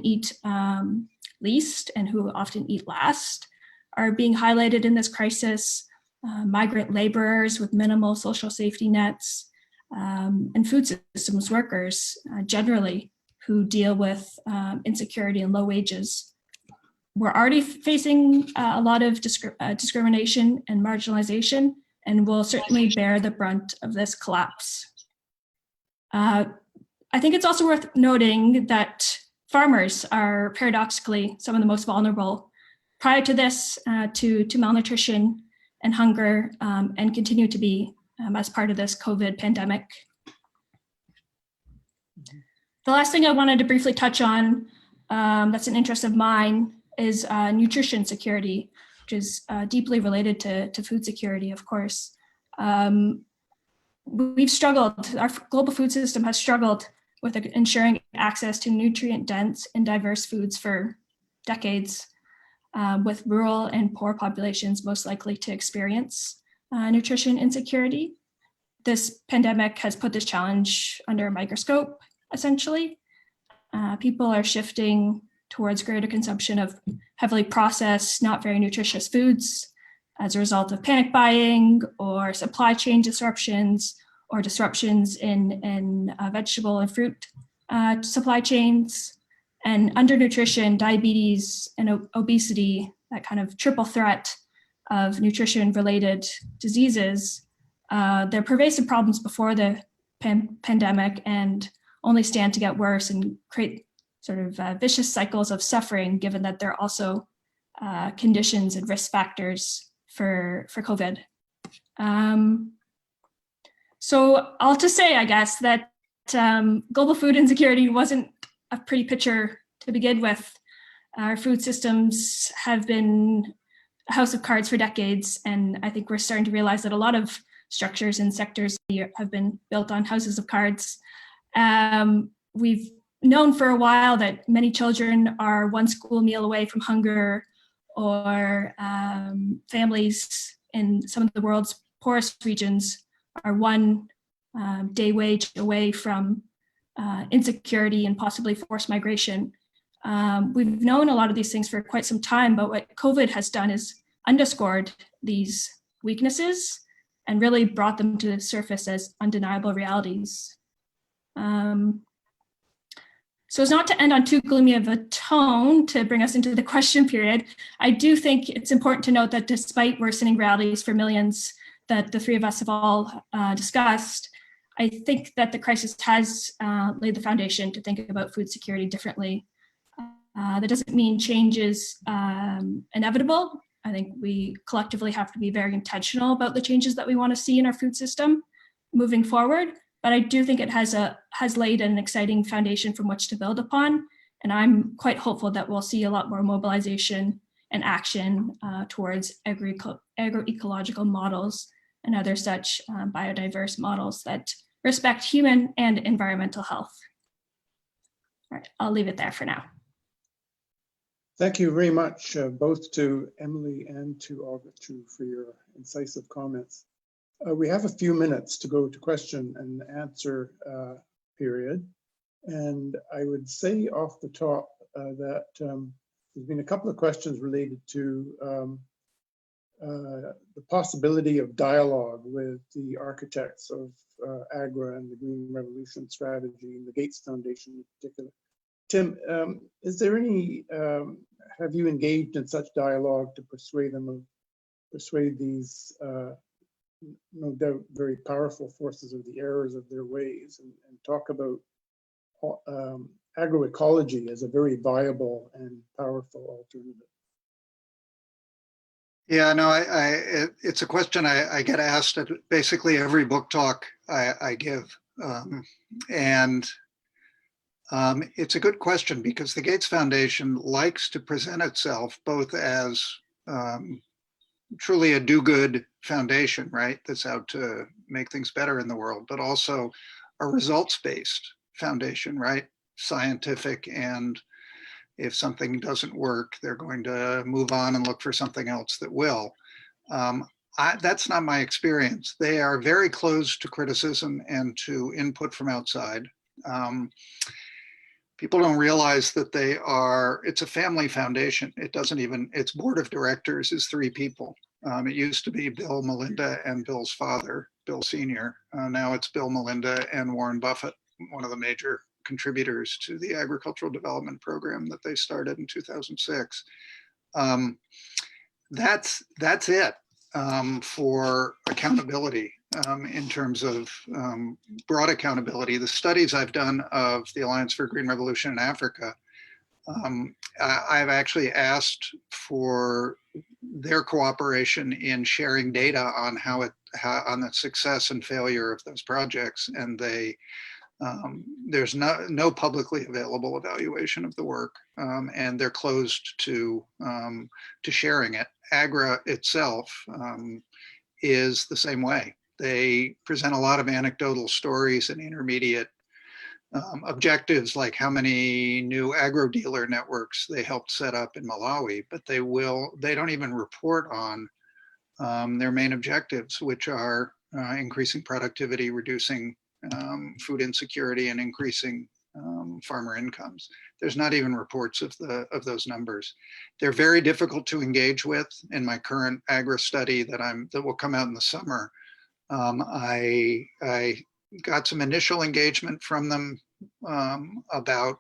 eat least and who often eat last are being highlighted in this crisis. Migrant laborers with minimal social safety nets, and food systems workers generally who deal with insecurity and low wages. We're already facing a lot of discrimination and marginalization, and will certainly bear the brunt of this collapse. I think it's also worth noting that farmers are paradoxically some of the most vulnerable prior to this to malnutrition and hunger, and continue to be as part of this COVID pandemic. The last thing I wanted to briefly touch on that's an interest of mine is nutrition security, which is deeply related to food security, of course. We've struggled, our global food system has struggled with ensuring access to nutrient-dense and diverse foods for decades, with rural and poor populations most likely to experience nutrition insecurity. This pandemic has put this challenge under a microscope, essentially. People are shifting towards greater consumption of heavily processed, not very nutritious foods as a result of panic buying or supply chain disruptions or disruptions in vegetable and fruit supply chains. And undernutrition, diabetes, and obesity, that kind of triple threat of nutrition-related diseases, they're pervasive problems before the pandemic and only stand to get worse and create sort of vicious cycles of suffering, given that they're also conditions and risk factors for COVID. So I'll just say, I guess, that global food insecurity wasn't a pretty picture to begin with. Our food systems have been a house of cards for decades, and I think we're starting to realize that a lot of structures and sectors have been built on houses of cards. We've known for a while that many children are one school meal away from hunger, or families in some of the world's poorest regions are one day wage away from insecurity and possibly forced migration. We've known a lot of these things for quite some time, but what COVID has done is underscored these weaknesses and really brought them to the surface as undeniable realities. So as not to end on too gloomy of a tone to bring us into the question period, I do think it's important to note that despite worsening realities for millions that the three of us have all discussed, I think that the crisis has laid the foundation to think about food security differently. That doesn't mean change is inevitable. I think we collectively have to be very intentional about the changes that we want to see in our food system moving forward. But I do think it has laid an exciting foundation from which to build upon. And I'm quite hopeful that we'll see a lot more mobilization and action towards agroecological models and other such biodiverse models that respect human and environmental health. All right, I'll leave it there for now. Thank you very much, both to Emily and to August for your incisive comments. We have a few minutes to go to question and answer period. And I would say off the top that there's been a couple of questions related to the possibility of dialogue with the architects of AGRA and the Green Revolution strategy and the Gates Foundation in particular. Tim, is there any, have you engaged in such dialogue to persuade these no doubt very powerful forces of the errors of their ways and talk about agroecology as a very viable and powerful alternative? Yeah, no, it's a question I get asked at basically every book talk I give. It's a good question because the Gates Foundation likes to present itself both as truly a do-good foundation, right? That's out to make things better in the world, but also a results-based foundation, right? Scientific, and if something doesn't work, they're going to move on and look for something else that will. That's not my experience. They are very closed to criticism and to input from outside. People don't realize that it's a family foundation. It doesn't even, its board of directors is 3 people. It used to be Bill, Melinda, and Bill's father, Bill Sr. Now it's Bill, Melinda, and Warren Buffett, one of the major contributors to the agricultural development program that they started in 2006. That's it for accountability. In terms of broad accountability, the studies I've done of the Alliance for Green Revolution in Africa I've actually asked for their cooperation in sharing data on on the success and failure of those projects, and there's no publicly available evaluation of the work, and they're closed to sharing it. AGRA itself is the same way. They present a lot of anecdotal stories and intermediate objectives, like how many new agro dealer networks they helped set up in Malawi, but they don't even report on their main objectives, which are increasing productivity, reducing food insecurity, and increasing farmer incomes. There's not even reports of those numbers. They're very difficult to engage with. In my current AGRA study that will come out in the summer, I got some initial engagement from them about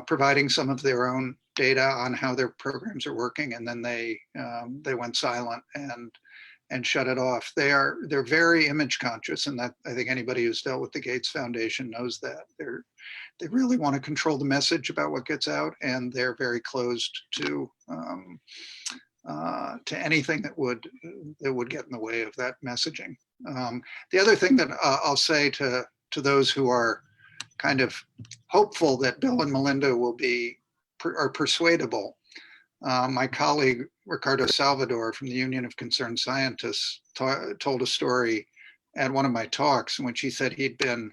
providing some of their own data on how their programs are working, and then they went silent and shut it off. They're very image conscious, and that, I think anybody who's dealt with the Gates Foundation knows that. They really want to control the message about what gets out, and they're very closed to anything that would get in the way of that messaging. The other thing that I'll say to those who are kind of hopeful that Bill and Melinda are persuadable, my colleague Ricardo Salvador from the Union of Concerned Scientists told a story at one of my talks in which he said he'd been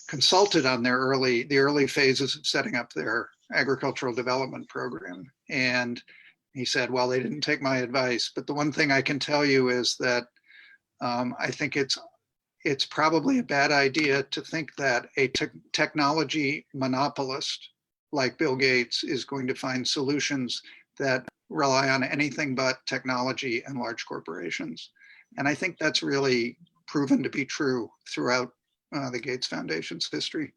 consulted on the early phases of setting up their agricultural development program, and he said, well, they didn't take my advice, but the one thing I can tell you is that I think it's probably a bad idea to think that a technology monopolist like Bill Gates is going to find solutions that rely on anything but technology and large corporations. And I think that's really proven to be true throughout the Gates Foundation's history.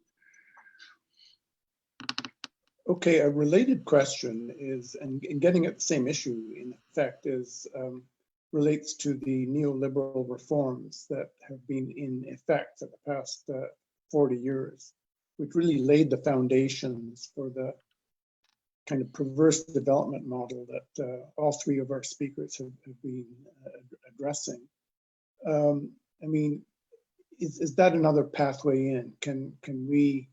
Okay, a related question is, and getting at the same issue in effect, is relates to the neoliberal reforms that have been in effect for the past 40 years, which really laid the foundations for the kind of perverse development model that all three of our speakers have been addressing. I mean, is that another pathway in? Can we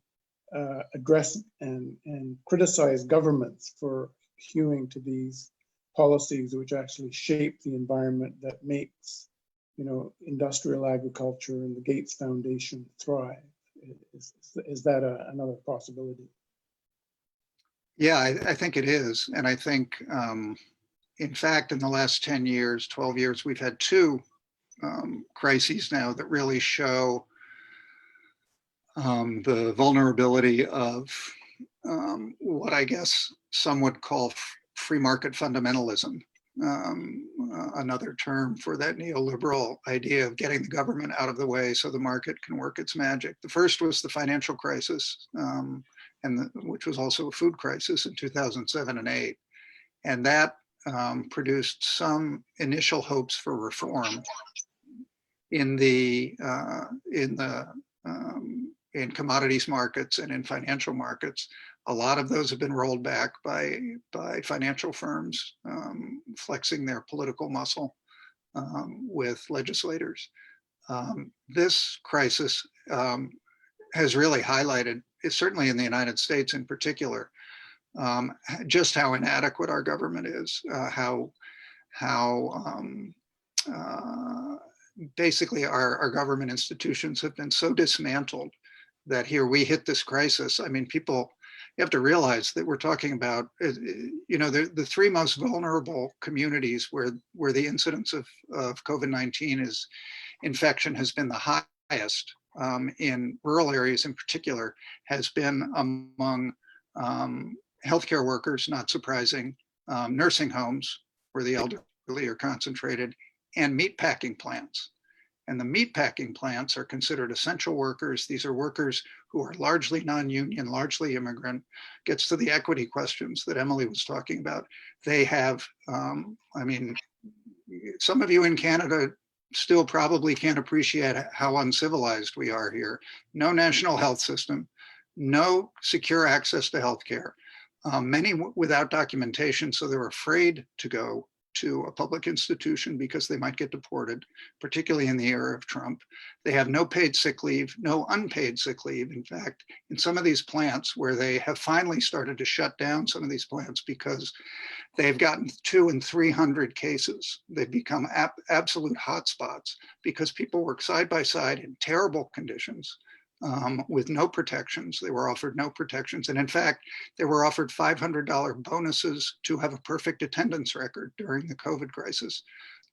address and criticize governments for hewing to these policies which actually shape the environment that makes, industrial agriculture and the Gates Foundation thrive? Is that another possibility? Yeah, I think it is. And I think, in fact, in the last 10 years, 12 years, we've had two crises now that really show the vulnerability of what I guess some would call free market fundamentalism, another term for that neoliberal idea of getting the government out of the way so the market can work its magic. The first was the financial crisis, which was also a food crisis in 2007 and 2008. And that produced some initial hopes for reform in commodities markets and in financial markets. A lot of those have been rolled back by financial firms flexing their political muscle with legislators. This crisis has really highlighted, certainly in the United States in particular, just how inadequate our government is, how basically our government institutions have been so dismantled that here we hit this crisis. I mean, you have to realize that we're talking about, the three most vulnerable communities where the incidence of COVID-19 infection has been the highest, in rural areas in particular, has been among healthcare workers, not surprising, nursing homes where the elderly are concentrated, and meatpacking plants. And the meatpacking plants are considered essential workers. These are workers who are largely non-union, largely immigrant. Gets to the equity questions that Emily was talking about. They have, some of you in Canada still probably can't appreciate how uncivilized we are here. No national health system, no secure access to healthcare. many without documentation, so they were afraid to go to a public institution because they might get deported, particularly in the era of Trump. They have no paid sick leave, no unpaid sick leave. In fact, in some of these plants where they have finally started to shut down some of these plants because they've gotten 200 and 300 cases. They've become absolute hotspots because people work side by side in terrible conditions with no protections. They were offered no protections. And in fact, they were offered $500 bonuses to have a perfect attendance record during the COVID crisis.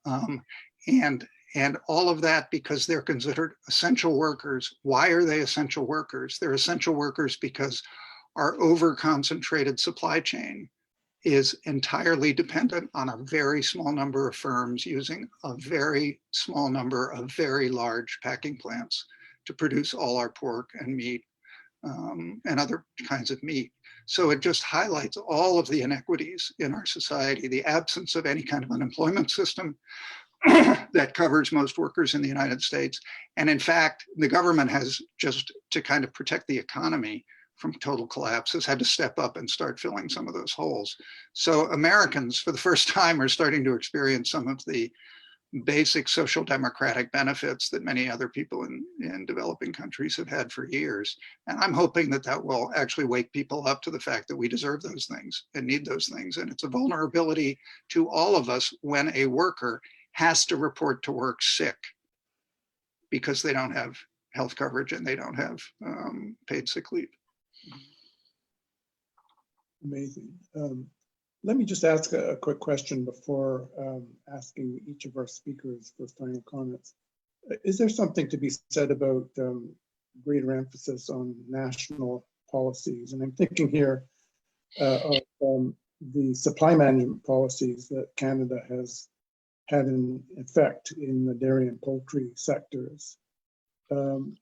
And all of that because they're considered essential workers. Why are they essential workers? They're essential workers because our over-concentrated supply chain is entirely dependent on a very small number of firms using a very small number of very large packing plants to produce all our pork and meat and other kinds of meat. So it just highlights all of the inequities in our society, the absence of any kind of unemployment system that covers most workers in the United States. And in fact, the government has, just to kind of protect the economy from total collapse, has had to step up and start filling some of those holes. So Americans, for the first time, are starting to experience some of the basic social democratic benefits that many other people in developing countries have had for years. And I'm hoping that that will actually wake people up to the fact that we deserve those things and need those things. And it's a vulnerability to all of us when a worker has to report to work sick because they don't have health coverage and they don't have paid sick leave. Amazing. Let me just ask a quick question before asking each of our speakers for final comments. Is there something to be said about greater emphasis on national policies? And I'm thinking here of the supply management policies that Canada has had in effect in the dairy and poultry sectors. And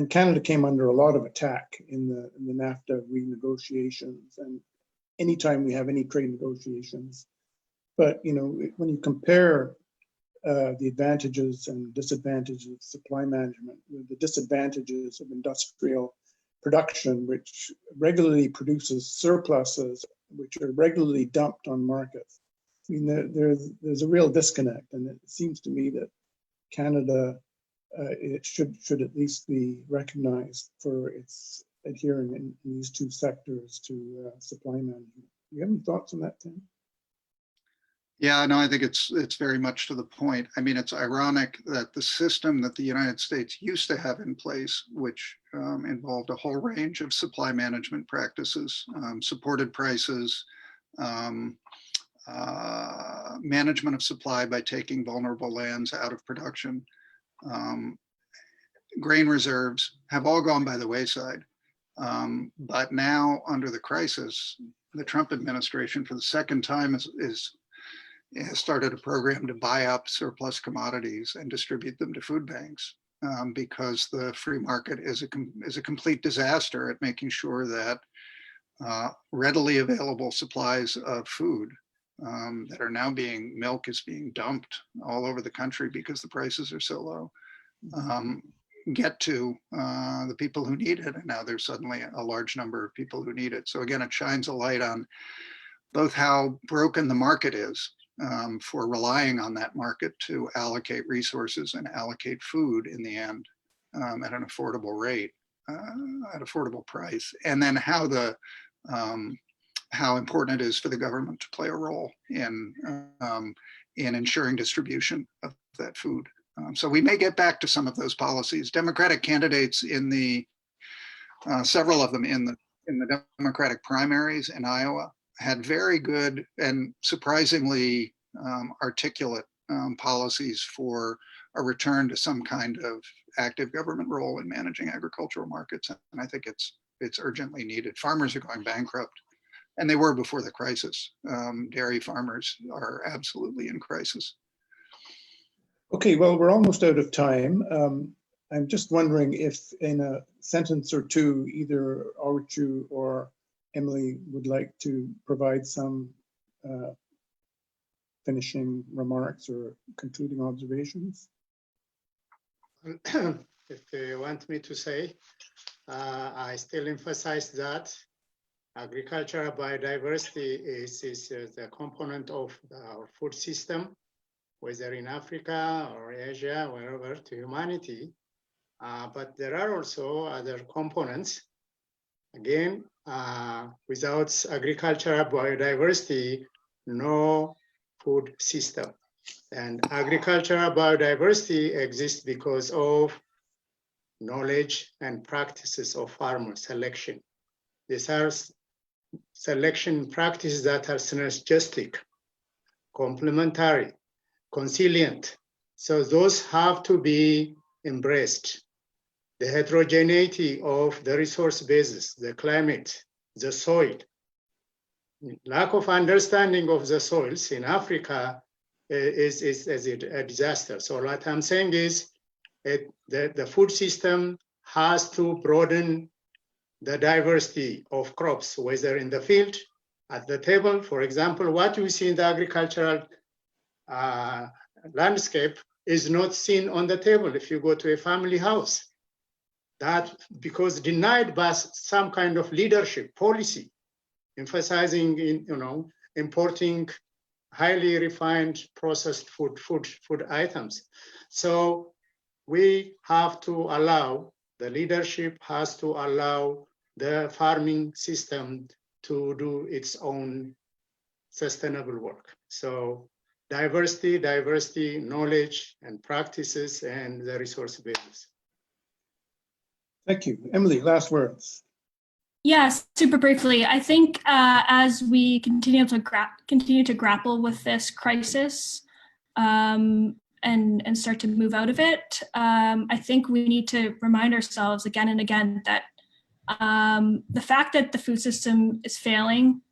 Canada came under a lot of attack in the NAFTA renegotiations and anytime we have any trade negotiations. But you know, when you compare the advantages and disadvantages of supply management with the disadvantages of industrial production, which regularly produces surpluses, which are regularly dumped on markets, I mean, there's a real disconnect, and it seems to me that Canada it should at least be recognized for its adhering in these two sectors to supply management. Do you have any thoughts on that, Tim? Yeah, no, I think it's very much to the point. I mean, it's ironic that the system that the United States used to have in place, which involved a whole range of supply management practices, supported prices, management of supply by taking vulnerable lands out of production, grain reserves, have all gone by the wayside. But now, under the crisis, the Trump administration, for the second time, has started a program to buy up surplus commodities and distribute them to food banks, because the free market is a complete disaster at making sure that readily available supplies of food that are now milk is being dumped all over the country because the prices are so low, get to the people who need it. And now there's suddenly a large number of people who need it. So again, it shines a light on both how broken the market is for relying on that market to allocate resources and allocate food in the end at an affordable rate, at affordable price. And then how important it is for the government to play a role in ensuring distribution of that food. So we may get back to some of those policies. Democratic candidates in the several of them in the Democratic primaries in Iowa had very good and surprisingly articulate policies for a return to some kind of active government role in managing agricultural markets. And I think it's urgently needed. Farmers are going bankrupt, and they were before the crisis. Dairy farmers are absolutely in crisis. Okay, well, we're almost out of time. I'm just wondering if in a sentence or two, either Archu or Emily would like to provide some finishing remarks or concluding observations. If you want me to say, I still emphasize that Agricultural biodiversity is the component of our food system, whether in Africa or Asia, wherever, to humanity. But there are also other components. Again, without agricultural biodiversity, no food system. And agricultural biodiversity exists because of knowledge and practices of farmer selection. These are selection practices that are synergistic, complementary, consilient. So those have to be embraced. The heterogeneity of the resource bases, the climate, the soil. Lack of understanding of the soils in Africa is a disaster. So what I'm saying is the food system has to broaden the diversity of crops, whether in the field, at the table. For example, what we see in the agricultural landscape is not seen on the table if you go to a family house. That because denied by some kind of leadership policy, emphasizing importing highly refined processed food items. So we have to allow, the leadership has to allow the farming system to do its own sustainable work. So diversity, knowledge and practices, and the resource basis. Thank you. Emily, last words. Yes, super briefly. I think as we continue to grapple with this crisis and start to move out of it, I think we need to remind ourselves again and again that the fact that the food system is failing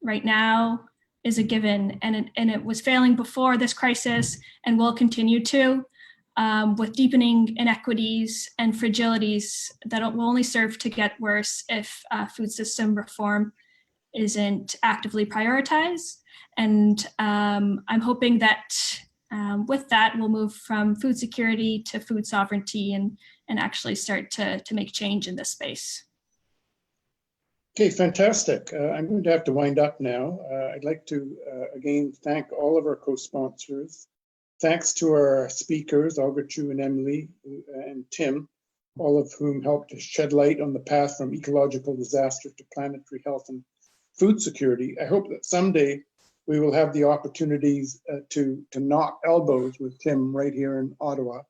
right now is a given, and it was failing before this crisis and will continue to, with deepening inequities and fragilities that will only serve to get worse if food system reform isn't actively prioritized. And I'm hoping that with that, we'll move from food security to food sovereignty and actually start to make change in this space. Okay, fantastic. I'm going to have to wind up now. I'd like to again thank all of our co-sponsors. Thanks to our speakers, Olga Chu and Emily and Tim, all of whom helped to shed light on the path from ecological disaster to planetary health and food security. I hope that someday we will have the opportunities to knock elbows with Tim right here in Ottawa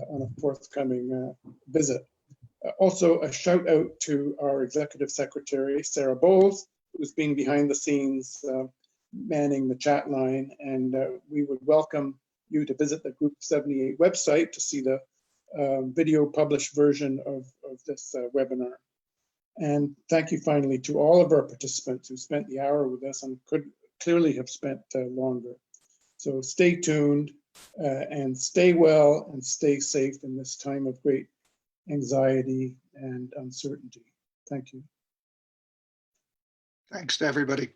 on a forthcoming visit. Also, a shout out to our Executive Secretary, Sarah Bowles, who's been behind the scenes manning the chat line, and we would welcome you to visit the Group 78 website to see the video published version of this webinar. And thank you finally to all of our participants who spent the hour with us and could clearly have spent longer. So stay tuned and stay well and stay safe in this time of great anxiety and uncertainty. Thank you. Thanks to everybody.